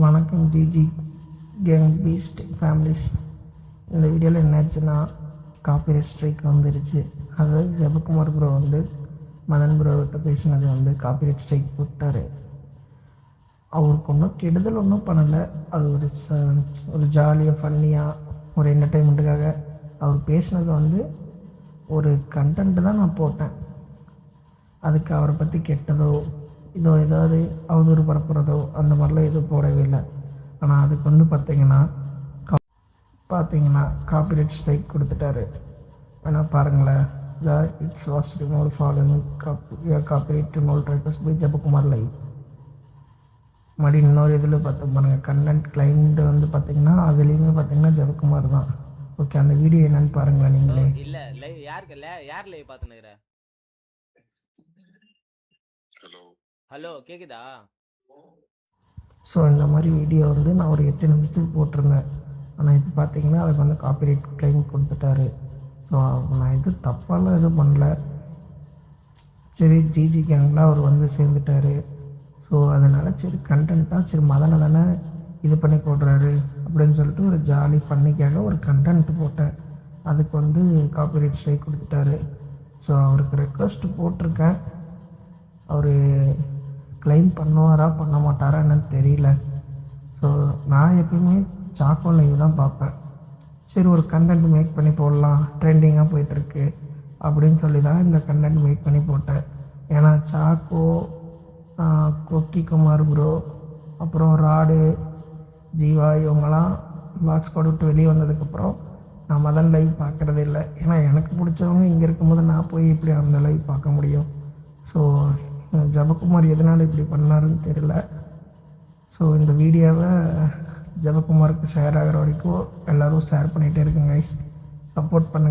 வணக்கம் GG gang Beast families. இந்த வீடியோவில் என்னாச்சுன்னா காப்பிரைட் ஸ்ட்ரைக் வந்துருச்சு. அதாவது ஜெபக்குமார் ப்ரோ மதன் ப்ரோக்கிட்ட பேசினது காப்பிரைட் ஸ்ட்ரைக் போட்டார். அவருக்கு ஒன்றும் கெடுதல் ஒன்றும் பண்ணலை. அது ஒரு ஜாலியாக ஃபன்னியாக ஒரு என்டர்டெயின்மெண்ட்டுக்காக அவர் பேசினது ஒரு கண்டென்ட்டு தான் நான் போட்டேன். அதுக்கு அவரை பற்றி கெட்டதோ ஏதாவது அவதூறு பரப்புறதோ அந்த மாதிரிலாம் எதுவும் போடவே இல்லை. ஆனால் அதுக்கு பார்த்தீங்கன்னா காப்பிரைட் ஸ்ட்ரைக் கொடுத்துட்டாரு. வேணால் பாருங்களேன். It's was remove following copyright remove request by Jebakumar live. மறுபடியும் இன்னொரு இதில் பார்த்து பாருங்கள். கண்டென்ட் கிளைம்டு பார்த்தீங்கன்னா அதுலேயுமே பார்த்தீங்கன்னா ஜெபக்குமார் தான். ஓகே, அந்த வீடியோ என்னன்னு பாருங்களேன் நீங்களே. இல்லை லைவ் யார் லைவ் பார்த்துனுக்குற? ஹலோ கேக்குதா? ஸோ இந்த மாதிரி வீடியோ நான் ஒரு 8 நிமிஷத்துக்கு போட்டிருந்தேன். ஆனால் இப்போ பார்த்தீங்கன்னா அதுக்கு காப்பிரைட் கிளைம் கொடுத்துட்டாரு. ஸோ நான் எதுவும் தப்பாலாம் எதுவும் பண்ணல. சரி, ஜிஜி கேங்கில் அவர் சேர்ந்துட்டார். ஸோ அதனால் சரி கண்டென்ட்டாக சரி மதனை தானே இது பண்ணி போடுறாரு அப்படின்னு சொல்லிட்டு ஒரு ஜாலி ஃபன்னிக்காக ஒரு கண்டென்ட் போட்டேன். அதுக்கு காப்பிரைட் ஸ்ட்ரைக் கொடுத்துட்டாரு. ஸோ அவருக்கு ரெக்வஸ்ட் போட்டிருக்கேன். அவர் கிளைம் பண்ணுவாரா பண்ண மாட்டாரா என்னன்னு தெரியல. ஸோ நான் எப்பயுமே சாக்கோ லைவ் தான் பார்ப்பேன். சரி, ஒரு கண்டென்ட் மேக் பண்ணி போடலாம், ட்ரெண்டிங்காக போயிட்டுருக்கு அப்படின்னு சொல்லி தான் இந்த கண்டென்ட் மேக் பண்ணி போட்டேன். ஏன்னா சாக்கோ, கொக்கி குமார் ப்ரோ, அப்புறம் ராடு, ஜீவா இவங்கெல்லாம் பாக்ஸ் கோட் விட்டு வெளியே வந்ததுக்கப்புறம் நான் மதன் லைவ் பார்க்குறதே இல்லை. ஏன்னா எனக்கு பிடிச்சவங்க இங்கே இருக்கும்போது நான் போய் எப்படி அந்த லைவ் பார்க்க முடியும்? ஸோ ஜெபக்குமார் எதனால் இப்படி பண்ணாருன்னு தெரியல. ஸோ இந்த வீடியோவை ஜெபக்குமாருக்கு ஷேர் ஆகிற வரைக்கும் எல்லோரும் ஷேர் பண்ணிகிட்டே இருக்குங்க கைஸ். சப்போர்ட் பண்ணுங்கள்.